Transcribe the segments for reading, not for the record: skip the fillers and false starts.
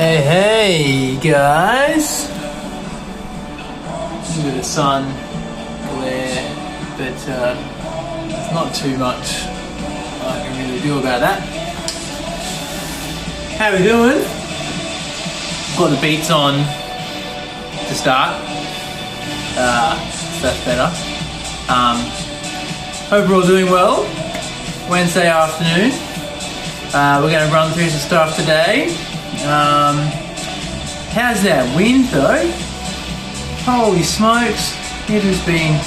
Hey guys! A bit of sun glare, but it's not too much I can really do about that. How we doing? Got the beats on to start, so that's better. Hope we're all doing well. Wednesday afternoon. We're going to run through some stuff today. How's that wind though? Holy smokes, it has been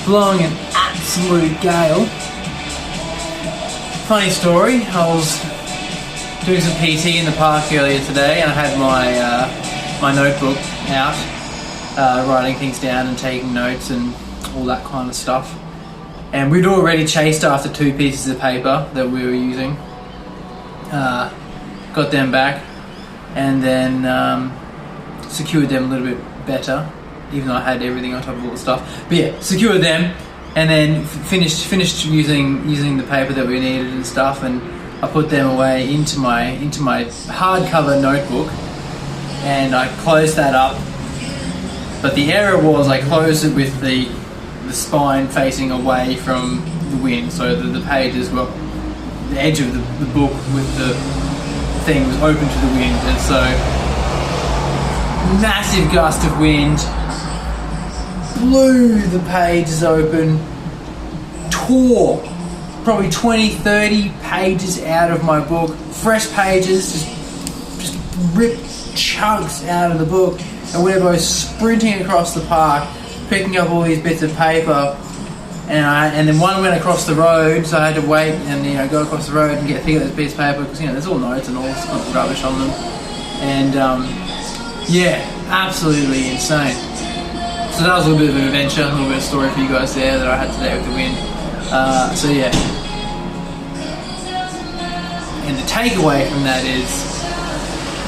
blowing an absolute gale. Funny story, I was doing some PT in the park earlier today and I had my notebook out, writing things down and taking notes and all that kind of stuff. And we'd already chased after 2 pieces of paper that we were using. Got them back and then secured them a little bit better, even though I had everything on top of all the stuff. But yeah, secured them and then finished using the paper that we needed and stuff, and I put them away into my hardcover notebook and I closed that up. But the error was I closed it with the spine facing away from the wind, so the pages were, the edge of the book with the thing was open to the wind, and so massive gust of wind blew the pages open, tore probably 20-30 pages out of my book, fresh pages, just ripped chunks out of the book, and we're both sprinting across the park picking up all these bits of paper, and then one went across the road, so I had to wait and go across the road and pick up this piece of paper because there's all notes and all sorts of rubbish on them, and yeah, absolutely insane. So that was a little bit of an adventure, a little bit of story for you guys there that I had today with the wind. So yeah, and the takeaway from that is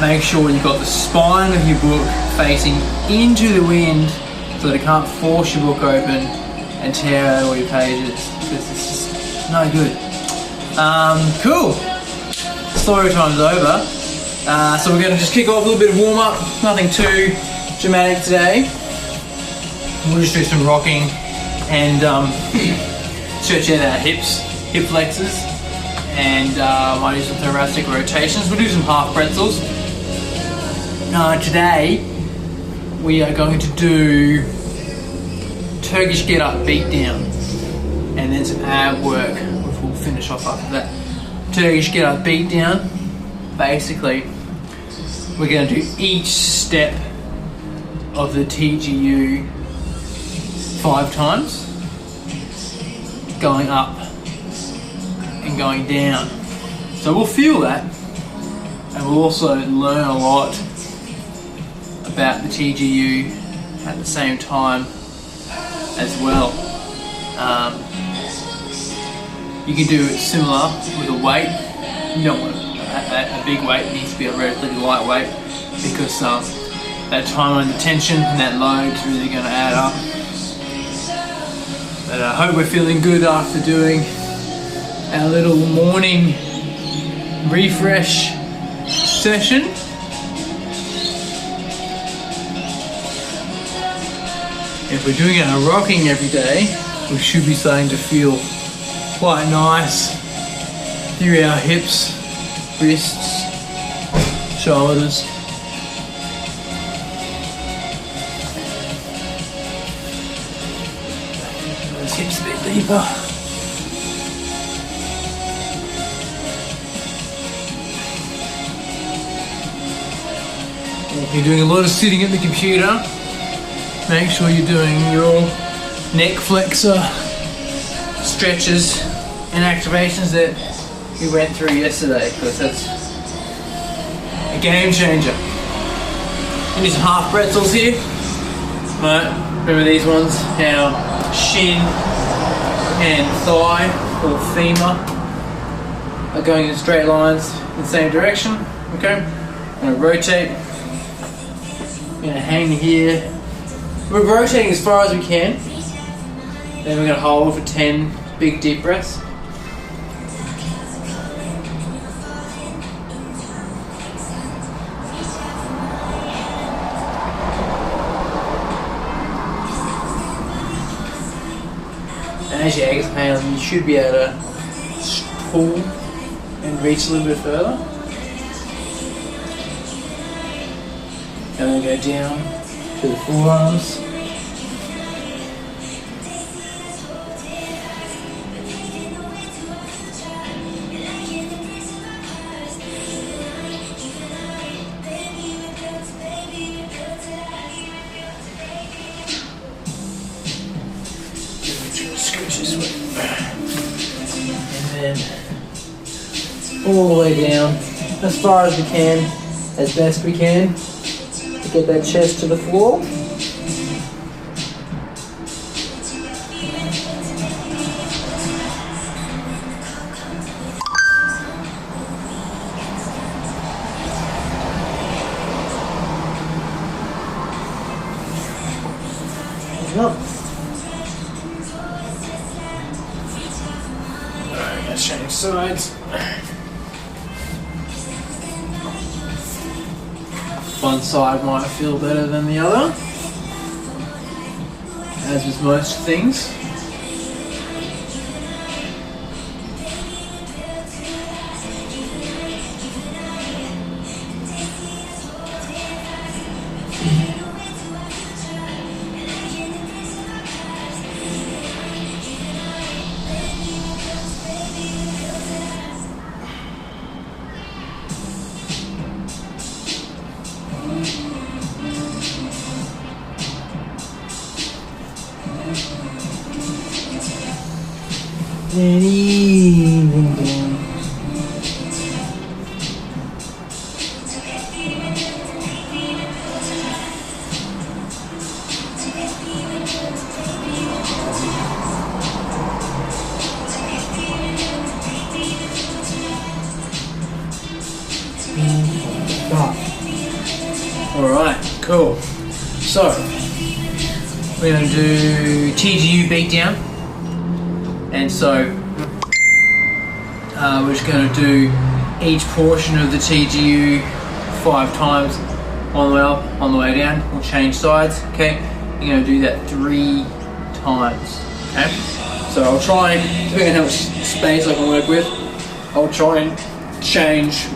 make sure you've got the spine of your book facing into the wind so that it can't force your book open and tear out all your pages, because it's just no good. Cool. Story time's over. So we're going to just kick off a little bit of warm up. Nothing too dramatic today. We'll just do some rocking and stretch out our hips, hip flexors, and might do some thoracic rotations. We'll do some half pretzels. Today we are going to do Turkish Get-Up Beatdown and then some ab work, which we'll finish off after that. Turkish Get-Up Beatdown, basically we're going to do each step of the TGU 5 times, going up and going down. So we'll feel that, and we'll also learn a lot about the TGU at the same time as well. You can do it similar with a weight. You don't want a big weight, it needs to be a relatively light weight, because that time under tension and that load is really going to add up. But I hope we're feeling good after doing our little morning refresh session. If we're doing our rocking every day, we should be starting to feel quite nice through our hips, wrists, shoulders. Those hips a bit deeper. If you're doing a lot of sitting at the computer, make sure you're doing your neck flexor stretches and activations that we went through yesterday, because that's a game changer. We need some half pretzels here. Right, remember these ones? Our shin and thigh, or femur, are going in straight lines in the same direction. Okay, I'm going to rotate. I'm going to hang here. We're rotating as far as we can. Then we're going to hold for 10 big deep breaths. as you exhale, you should be able to pull and reach a little bit further. And then go down to the forearms. And then all the way down as far as we can, as best we can, to get that chest to the floor. Up. Alright, let's change sides. One side might feel better than the other, as with most things. And even down. Alright, cool. So, we're going to do TGU Beatdown. And so, we're just going to do each portion of the TGU 5 times on the way up, on the way down. We'll change sides, okay? You're going to do that 3 times, okay? So I'll try and, depending on how much space I can work with, I'll try and change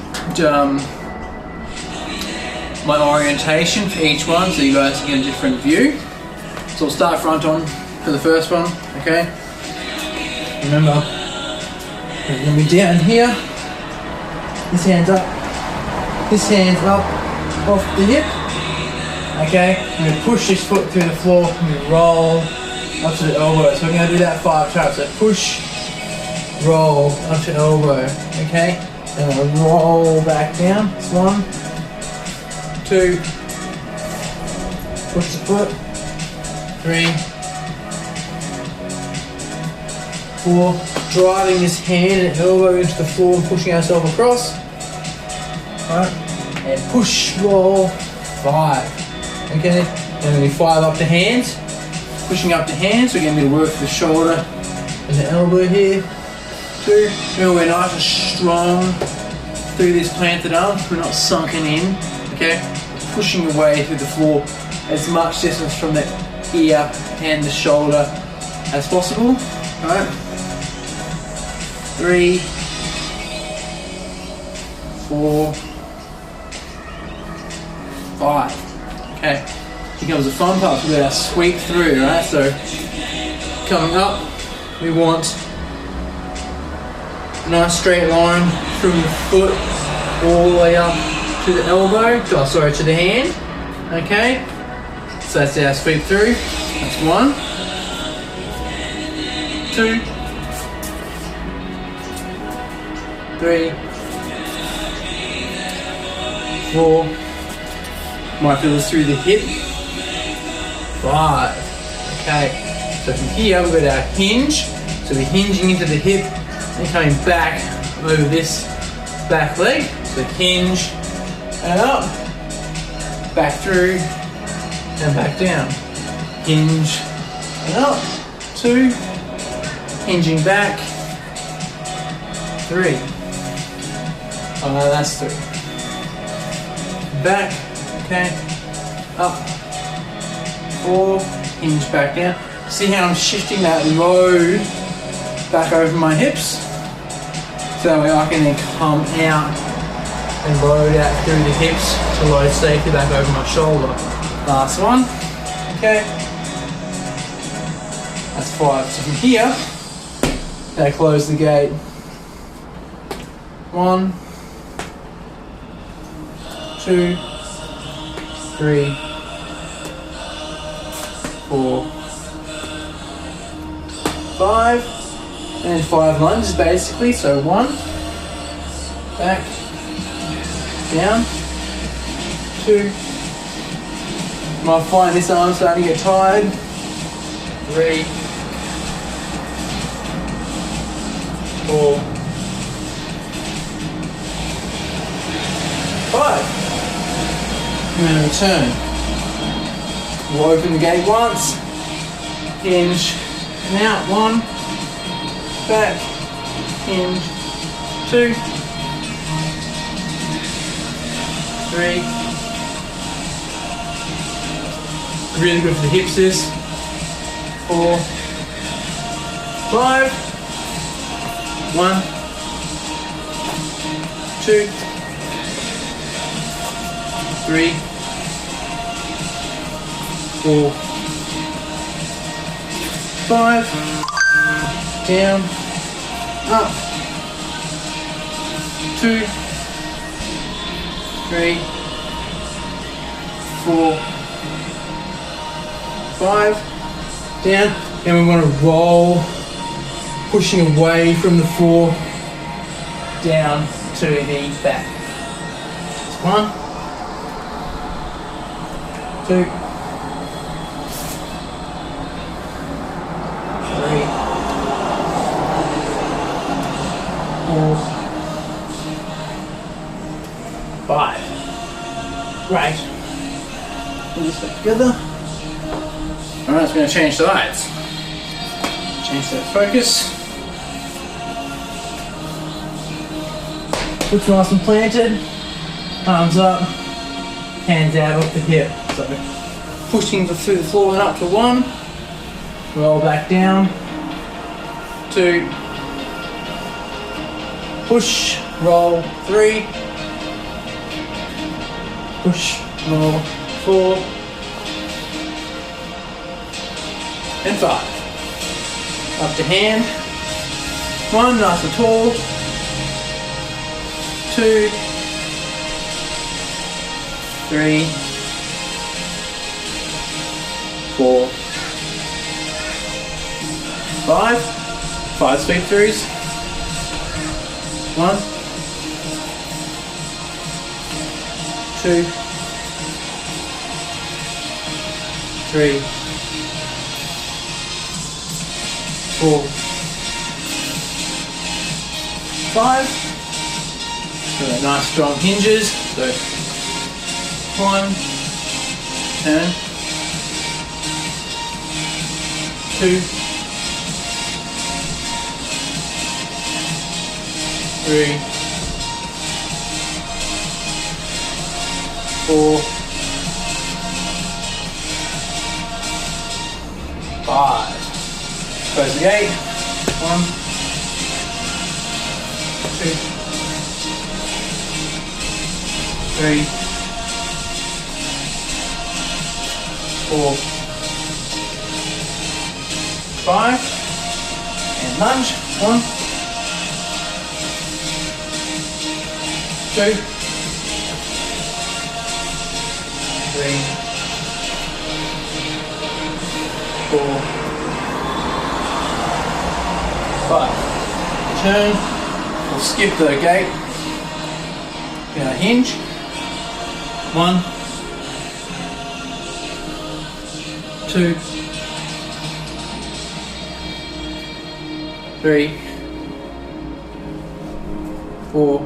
my orientation for each one so you guys can get a different view. So we'll start front on for the first one, okay? Remember, we're going to be down here, this hand's up, this hand's up off the hip, okay? I'm going to push this foot through the floor, I'm going to roll up to the elbow, so we're going to do that 5 times, so push, roll, up to elbow, okay? Then I'm going to roll back down, it's 1, 2, push the foot, 3, 4, driving this hand and elbow into the floor and pushing ourselves across. Alright, and push, roll, 5. Okay, and then we 5 up to hands. Pushing up to hands, we're going to work the shoulder and the elbow here. 2, remember we're nice and strong through this planted arm, we're not sunken in. Okay, pushing away through the floor as much distance from the ear and the shoulder as possible. Alright. 3, 4, 5. Okay, here comes the fun part. We're going to sweep through, right? So, coming up, we want a nice straight line from the foot all the way up to the elbow, to the hand. Okay, so that's our sweep through. That's 1, 2, 3, 4, might feel this through the hip, 5, okay, so from here we've got our hinge, so we're hinging into the hip and coming back over this back leg, so hinge and up, back through and back down, hinge and up, 2, hinging back, 3, that's 3. Back, okay, up, 4, hinge back down. See how I'm shifting that load back over my hips. So that way I can then come out and load out through the hips to load safely back over my shoulder. Last one. Okay. That's 5. So from here, they close the gate. 1, 2, 3, 4, 5, and then 5 lunges basically. So 1, back, down, 2. You might find this arm starting to get tired. 3, 4, 5. And then return. We'll open the gate once, hinge, and out. 1, back, hinge, 2, 3. Really good for the hips this. 4, 5. 1, 2, 3, 4, 5. Down, up. 2, 3, 4, 5. Down. And we want to roll, pushing away from the floor, down to the back. 1, 2, 3, 4, 5. Right. Put this back together. Alright, it's going to change sides. Change that focus. Looks nice and planted. Arms up. Hands out off the hip. So pushing through the floor and up to 1. Roll back down. 2. Push. Roll. 3. Push. Roll. 4. And 5. Up to hand. 1, nice and tall. 2, 3, 4, 5. 5 sweep throughs. 1, 2, 3, 4, 5. So nice strong hinges. So 1, turn, 2, 3, 4, 5. Close the gate. 1, 2, 3, 4, 5. And lunge. 1, 2, 3, 4, 5. Turn. We'll skip the gate. Gonna hinge. 1, 2, 3, 4,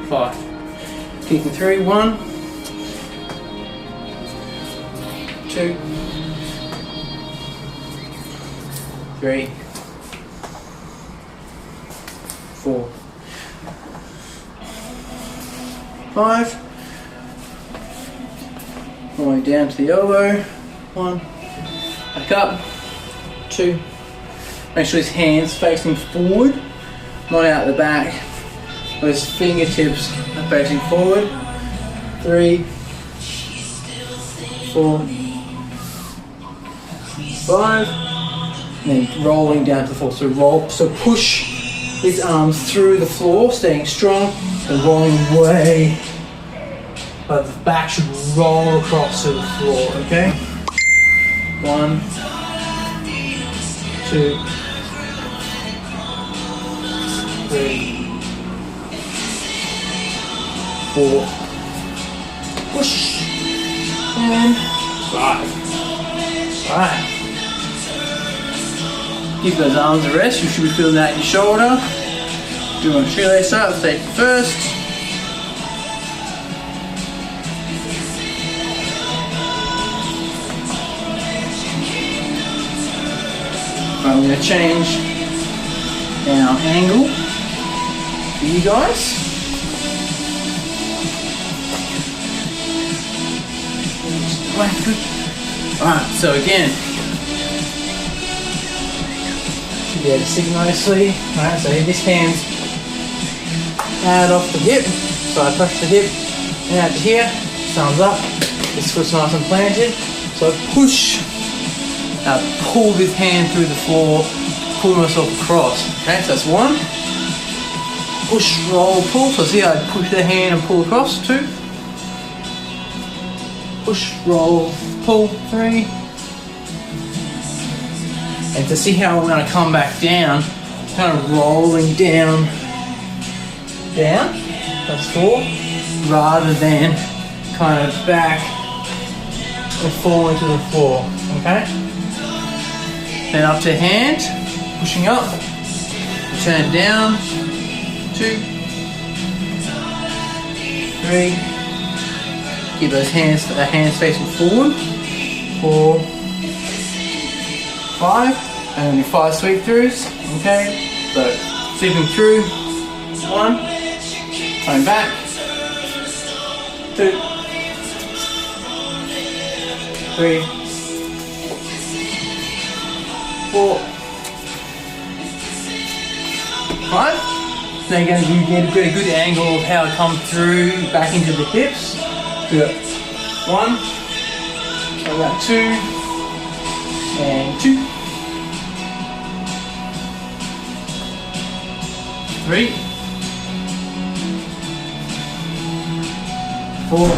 5. Kicking 3. 1, 2, 3, 4, 5. All the way down to the elbow. 1, back up. 2. Make sure his hands facing forward, not out the back. Those fingertips are facing forward. 3, 4, 5, and then rolling down to the floor. So roll, so push his arms through the floor, staying strong, and rolling away. But the back should roll across to the floor, okay? 1, 2, 3, 4, push, and 5. Alright. Give those arms a rest. You should be feeling that in your shoulder. Do you want to shoelace up? Take it first. I'm going to change our angle for you guys. Alright, so again, should be able to sit nicely. Alright, so this hand's out off the hip, so I push the hip and out to here, thumbs up, this foot's nice and planted, so I push, pull this hand through the floor, pull myself across. Okay, so that's 1. Push, roll, pull, so see how I push the hand and pull across, 2. Push, roll, pull, 3. And to see how I'm going to come back down, kind of rolling down, that's 4, rather than kind of back and falling to the floor, okay? Then up to hand, pushing up, turn down, 2, 3, keep those hands facing forward, 4, 5, and only 5 sweep throughs, okay? So sweeping through, 1, coming back, 2, 3, 4, 5. Now you're going to get a good angle of how it comes through back into the hips. We got 1, about 2, and 2, 3, 4,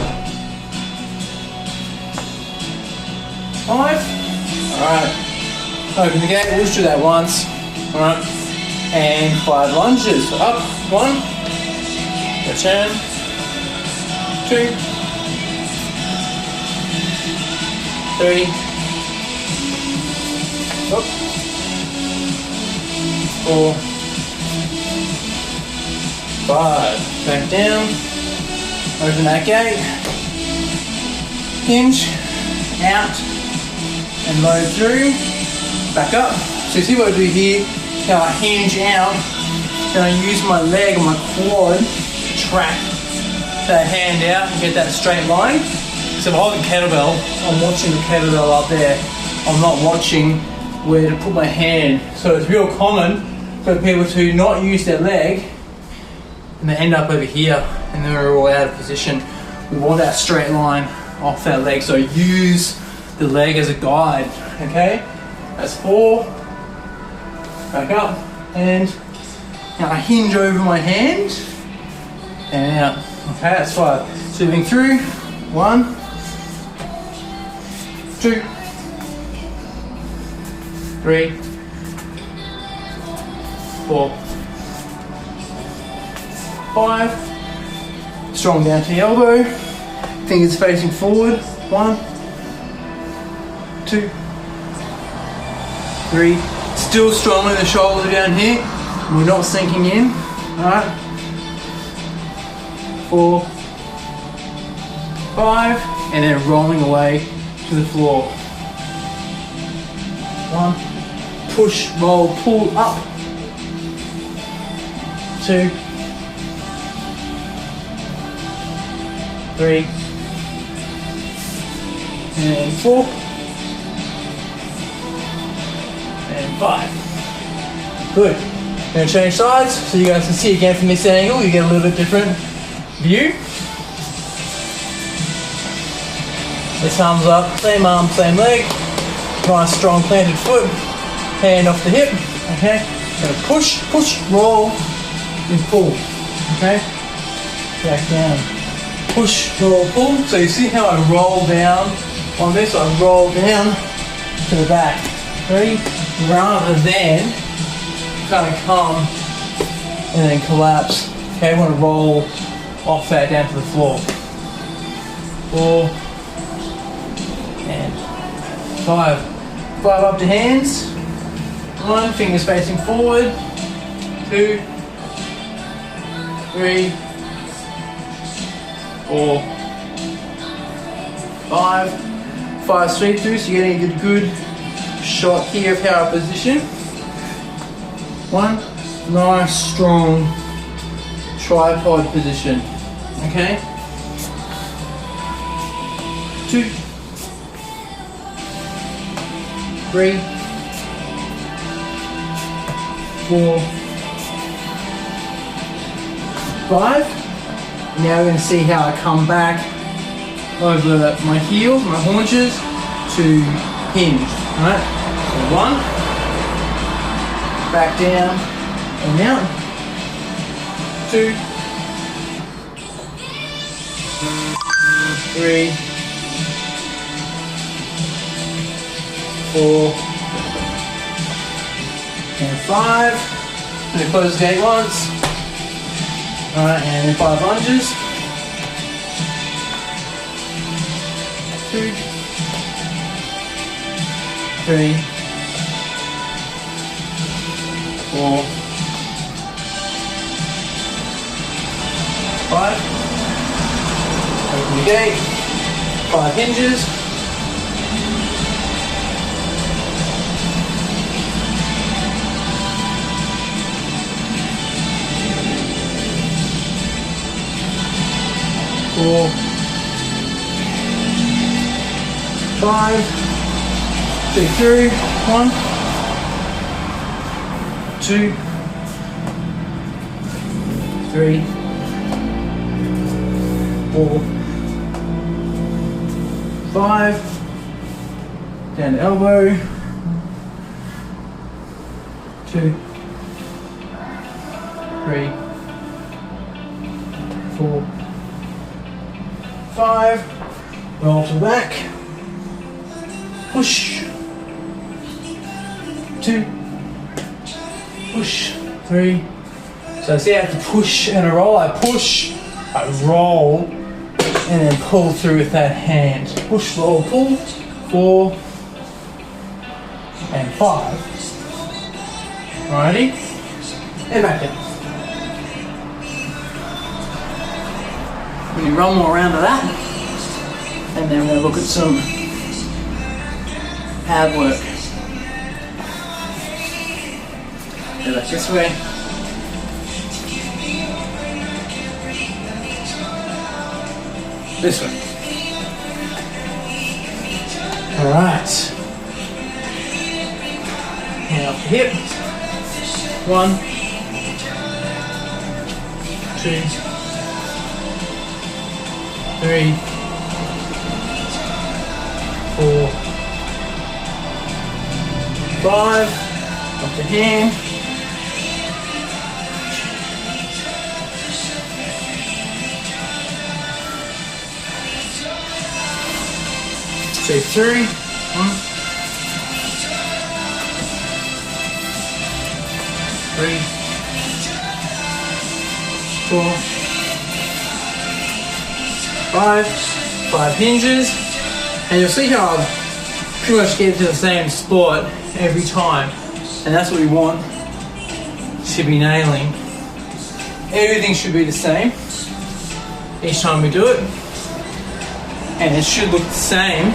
5. Alright, open the gate, we'll just do that once. Alright, and 5 lunges. So up, 1, return, 2, 3, up, 4, 5, back down, open that gate, hinge, out, and load through, back up. So you see what I do here, now I hinge out, then I use my leg or my quad to track that hand out and get that straight line. So if I hold the kettlebell, I'm watching the kettlebell up there. I'm not watching where to put my hand. So it's real common for people to not use their leg and they end up over here and then we're all out of position. We want that straight line off that leg. So use the leg as a guide, okay? That's 4, back up, and now I hinge over my hand and out. Okay, that's 5. Sweeping through, 1, 2, 3, 4, 5. Strong down to the elbow. Fingers facing forward. 1, 2, 3. Still strong in the shoulder down here. We're not sinking in. Alright. 4, 5. And then rolling away to the floor. 1. Push, roll, pull up. 2, 3, and 4, 5. Good. I'm going to change sides so you guys can see again from this angle. You get a little bit different view. This arm's up, same arm, same leg. Nice strong planted foot. Hand off the hip. Okay. Going to push, push, roll, and pull. Okay. Back down. Push, roll, pull. So you see how I roll down on this? I roll down to the back. Ready? Rather than kind of come and then collapse. Okay, I want to roll off that down to the floor. 4 and 5. 5 up to hands. 1, fingers facing forward. 2, 3, 4, 5. 5 sweep through, so you're getting a good shot here of how I position. 1, nice strong tripod position. Okay. 2, 3, 4, 5. Now we're going to see how I come back over my heels, my haunches to hinge. Alright, so 1, back down and out. 2, 3, 4, and 5. I'm going to close the gate once. Alright, and then 5 lunges. 2, 3, 4, 5. Open the gate. 5 hinges. 4, 5, 2, 3, 1, 2, 3, 4, 5, down the elbow, 2, 3, 4, 5, roll to the back, push, 2, push, 3. So see I have to push and a roll. I push, I roll, and then pull through with that hand. Push, roll, pull, 4 and 5. Alrighty, and back down. We can run more around to that, and then we're going to look at some ab work. Go back this way. This way. Alright. Hand off the hip. 1, 2, 3, 4, 5, up to hand. 2, 3, 1, 3, 4, 5 hinges, and you'll see how I pretty much get to the same spot every time, and that's what we want to be nailing. Everything should be the same each time we do it, and it should look the same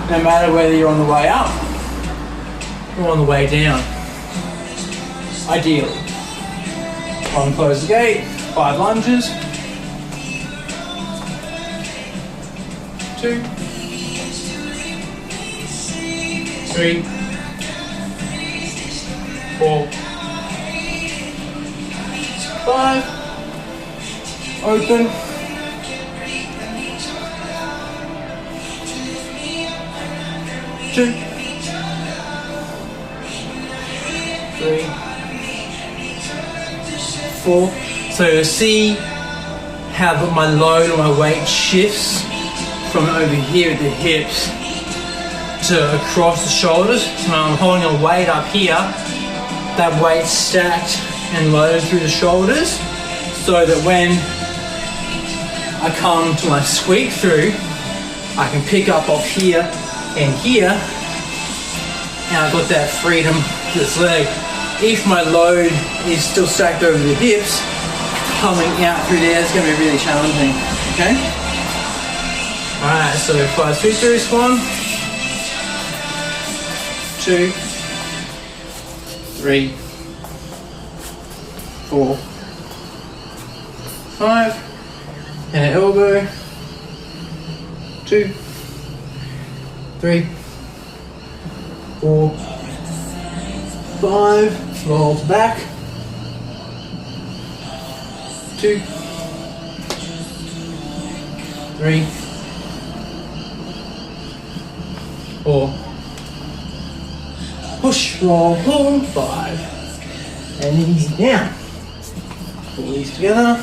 no matter whether you're on the way up or on the way down, ideally. One, close the gate, 5 lunges. 2, 3, 4, 5, open, 2, 3, 4. So you see how my load or my weight shifts from over here at the hips to across the shoulders. So I'm holding a weight up here, that weight's stacked and loaded through the shoulders, so that when I come to my squeak through, I can pick up off here and here, and I've got that freedom to this leg. If my load is still stacked over the hips, coming out through there is going to be really challenging. Okay? Alright, so 5 sweep throughs. 1, 2, 3, 4, 5, and an elbow. 2, 3, 4, 5. Rolls back. 2, 3, 4. Push, roll, pull. 5. And easy down. Pull these together.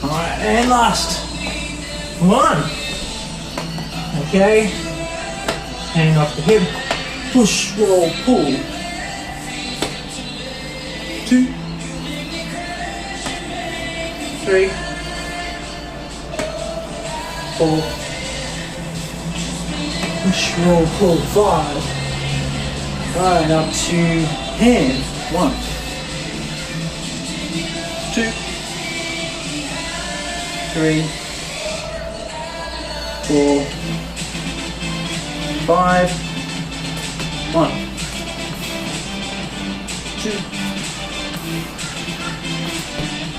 Alright, and last. 1. Okay. Hand off the hip. Push, roll, pull. 2, 3, 4. Push, roll, pull. 5. Alright, up to hand. 1, 2, 3, 4, 5. 1, 2,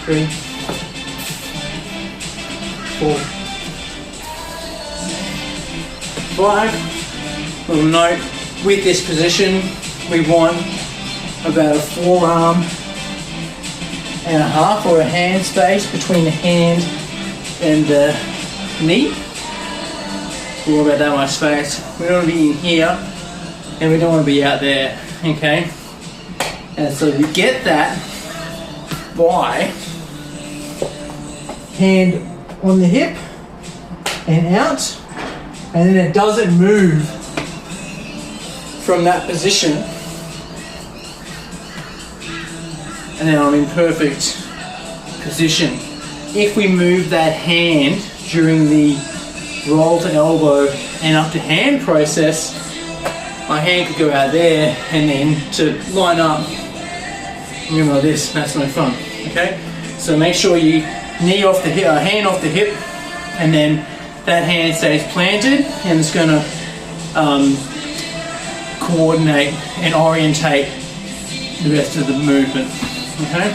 3, 4, 5. Little note, with this position, we want about a forearm and a half or a hand space between the hand and the knee. We want about that much space. We don't want to be in here and we don't want to be out there, okay? And so you get that by hand on the hip and out, and then it doesn't move from that position, and then I'm in perfect position. If we move that hand during the roll to elbow and up to hand process, my hand could go out there, and then to line up, remember like this, that's no fun, okay? So make sure you knee off the hip, hand off the hip, and then that hand stays planted, and it's gonna coordinate and orientate the rest of the movement, okay?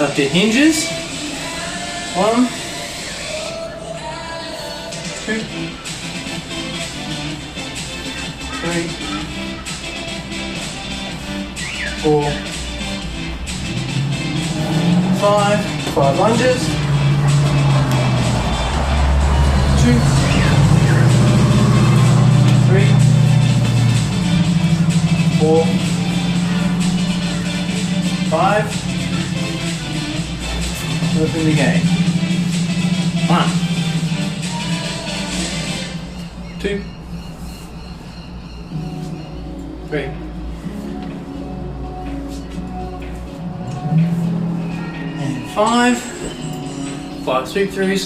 Up to hinges. 1, 2, 3, 4, 5. 5 lunges. 2, 3, 4, 5. Open the game. 1, 2, 3. And 5. 5 sweep throughs.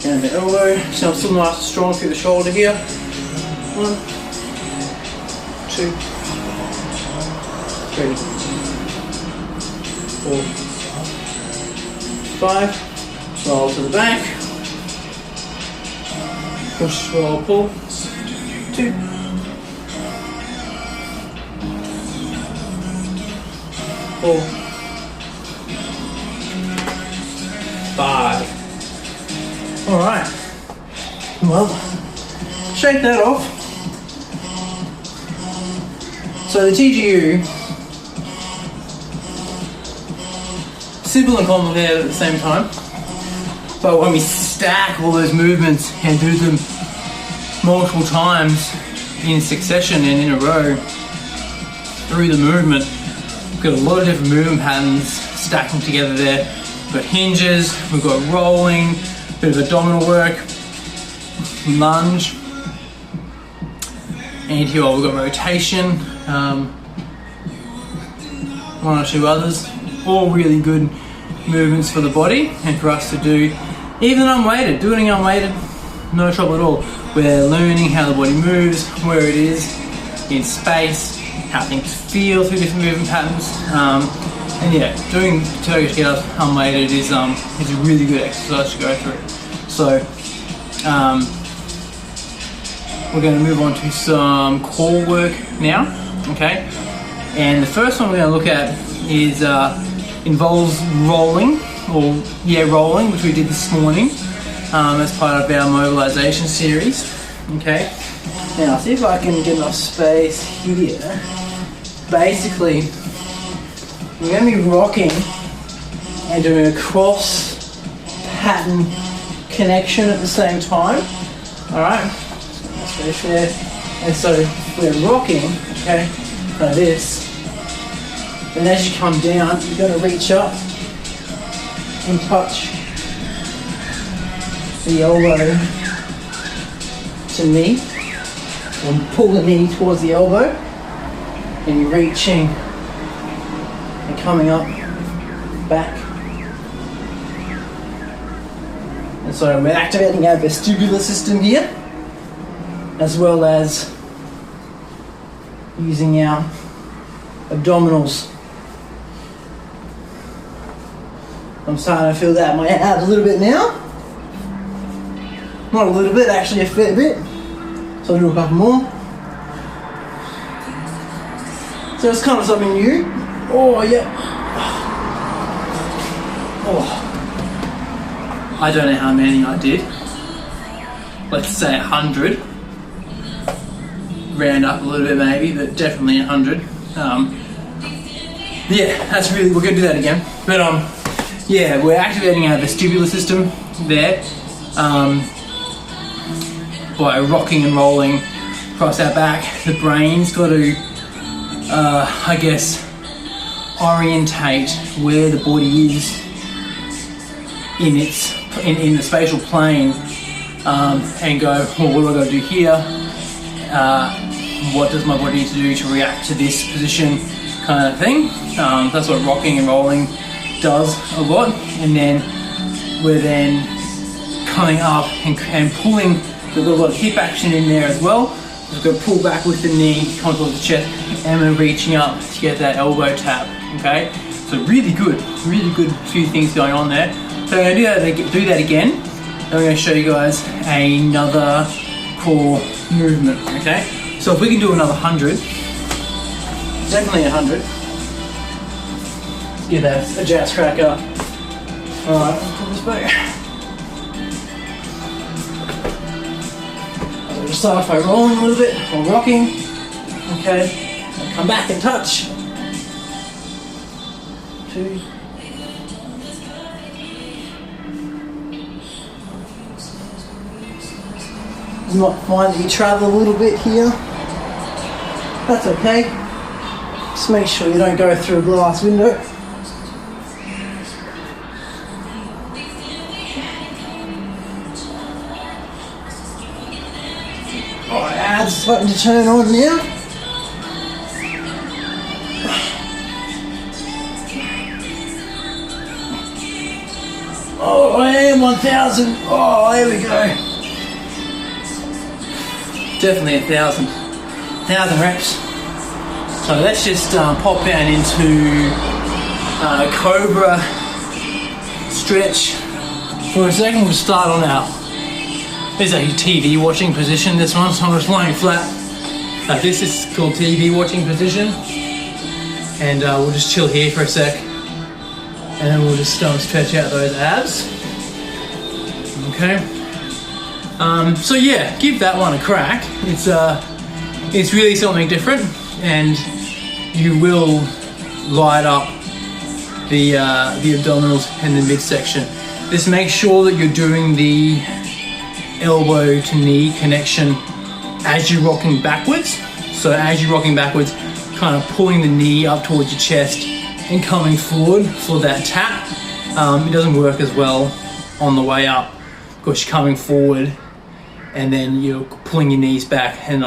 Down the elbow, so I'm still nice and strong through the shoulder here. 1, 2, 3, 4, 5. Roll to the back. Push, roll, pull. 2, 4, 5. Alright. Well, shake that off. So the TGU, simple and complicated at the same time. But when we stack all those movements and do them multiple times in succession and in a row through the movement, we've got a lot of different movement patterns stacking together there. We've got hinges, we've got rolling, bit of abdominal work, lunge, and here we've got rotation, one or two others, all really good movements for the body and for us to do. Even unweighted, doing unweighted, no trouble at all. We're learning how the body moves, where it is in space, how things feel through different movement patterns. And yeah, doing Turkish Get-Up unweighted is a really good exercise to go through. So we're going to move on to some core work now, okay? And the first one we're going to look at is involves rolling, rolling, which we did this morning as part of our mobilization series. Okay, now see if I can get enough space here. Basically, we're going to be rocking and doing a cross pattern connection at the same time. Alright, space there. And so we're rocking, okay, like this. Then as you come down, you're going to reach up and touch the elbow to knee, and pull the knee towards the elbow, and you're reaching and coming up, back. And so we're activating our vestibular system here, as well as using our abdominals. I'm starting to feel that in my abs a little bit now. Not a little bit, actually a fair bit. So I'll do a couple more. So it's kind of something new. Oh yeah. Oh. I don't know how many I did. Let's say 100. Round up a little bit maybe, but definitely 100. Yeah, that's really, we're gonna do that again. But yeah, we're activating our vestibular system there by rocking and rolling across our back. The brain's got to, I guess, orientate where the body is in the spatial plane, and go, well, what do I got to do here? What does my body need to do to react to this position, kind of thing. That's what rocking and rolling does a lot. And then we're then coming up and pulling. We've got a lot of hip action in there as well. We've got to pull back with the knee, come towards the chest, and we're reaching up to get that elbow tap. Okay, so really good few things going on there. So I'm going to do that again. And I'm going to show you guys another core movement. Okay, so if we can do another 100, definitely 100. Give that a jazz cracker. All right, pull this back. Just start off by rolling a little bit or rocking. Okay, and come back and touch. 2. You might find that you travel a little bit here. That's okay. Just make sure you don't go through a glass window. Alright, abs starting to turn on now. Oh, I am 1,000. Oh, there we go. Definitely 1,000 reps. So let's just pop down into Cobra stretch for a second. We'll start on our, this is a TV watching position, this one, so I'm just lying flat. This is called TV watching position. and we'll just chill here for a sec, and then we'll just stretch out those abs. Okay. So yeah, give that one a crack. It's really something different, and you will light up the abdominals and the midsection. Just make sure that you're doing the elbow to knee connection as you're rocking backwards. So as you're rocking backwards, kind of pulling the knee up towards your chest and coming forward for that tap. It doesn't work as well on the way up because you're coming forward and then you're pulling your knees back, and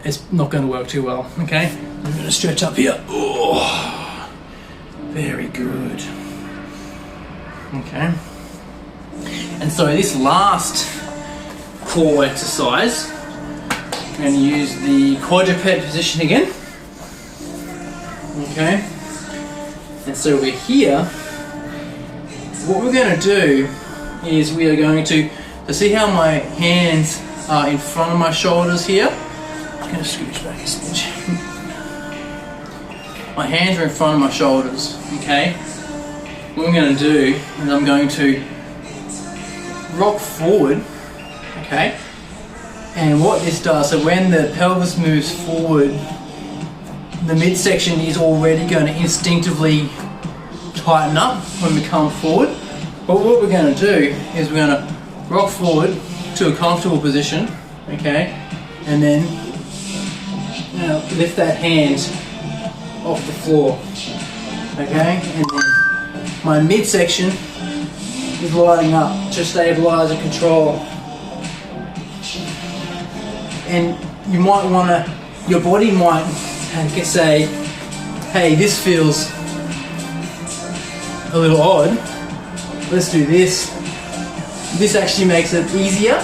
it's not going to work too well. Okay, I'm going to stretch up here. Oh, very good. Okay, and so this last core exercise, I'm going to use the quadruped position again. Okay, and so we're here. What we're going to do is we are going to see how my hands are in front of my shoulders here. I'm going to scooch back a smidge. My hands are in front of my shoulders. Okay, what I'm going to do is I'm going to rock forward. Okay, and what this does, so when the pelvis moves forward, the midsection is already going to instinctively tighten up when we come forward. But what we're going to do is we're going to rock forward to a comfortable position, okay, and then lift that hand off the floor, okay, and then my midsection is lighting up to stabilize and control. And you might want to, your body might say, hey, this feels a little odd, let's do this. This actually makes it easier,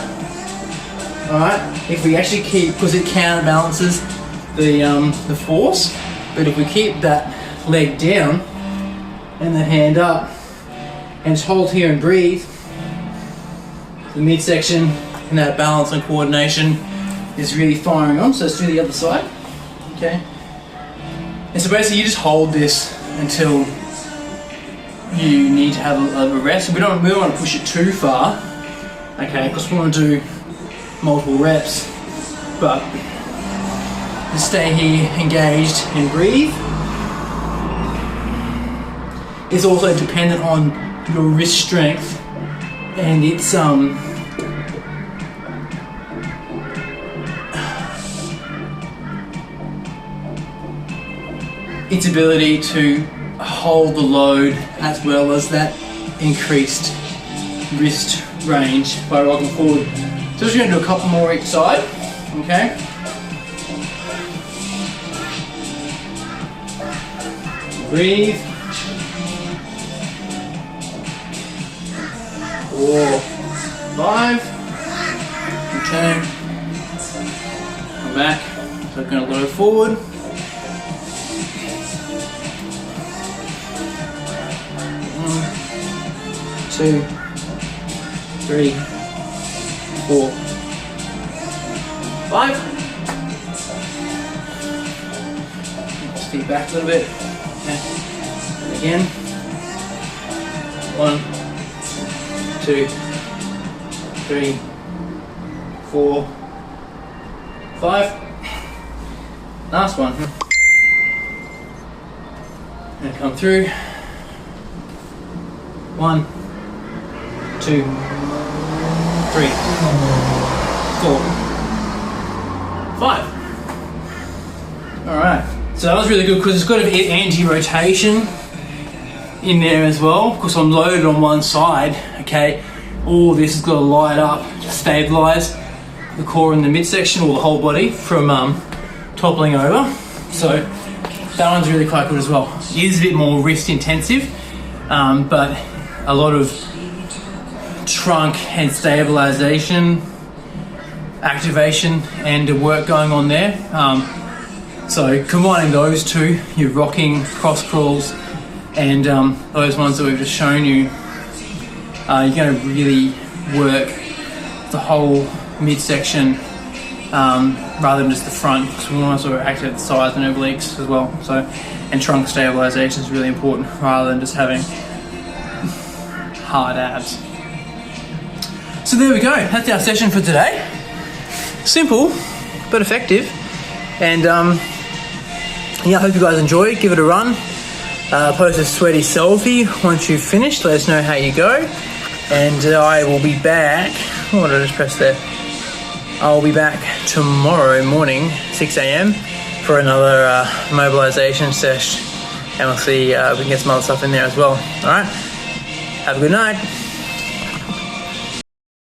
alright, if we actually keep, because it counterbalances the force, but if we keep that leg down and the hand up and just hold here and breathe, the midsection and that balance and coordination is really firing on. So let's do the other side, okay? And so basically you just hold this until you need to have a rest. We don't want to push it too far, okay, because we want to do multiple reps, but just stay here engaged and breathe. It's also dependent on your wrist strength and its ability to hold the load as well as that increased wrist range by rocking forward. So we're just going to do a couple more each side, okay? Breathe. 4, 5. Okay. Come back. So we're going to load forward. 2, 3, 4, 5. Just feet back a little bit. Okay. And again. 1, 2, 3, 4, 5. Last one. And come through. 1, 2, 3, 4, 5. Alright, so that was really good because it's got a bit of anti-rotation in there as well, because I'm loaded on one side, okay? All this has got to light up to stabilize the core and the midsection, or the whole body, from toppling over. So that one's really quite good as well. It is a bit more wrist intensive, but a lot of trunk and stabilization, activation, and work going on there. So combining those two, your rocking, cross crawls, and those ones that we've just shown you, you're going to really work the whole midsection rather than just the front, because we want to sort of activate the sides and obliques as well. So and trunk stabilization is really important rather than just having hard abs. So there we go, that's our session for today. Simple, but effective. And yeah, I hope you guys enjoy it. Give it a run. Post a sweaty selfie once you've finished. Let us know how you go. And I will be back. What did I just press there? I'll be back tomorrow morning, 6 a.m. for another mobilization session. And we'll see if we can get some other stuff in there as well. All right. Have a good night.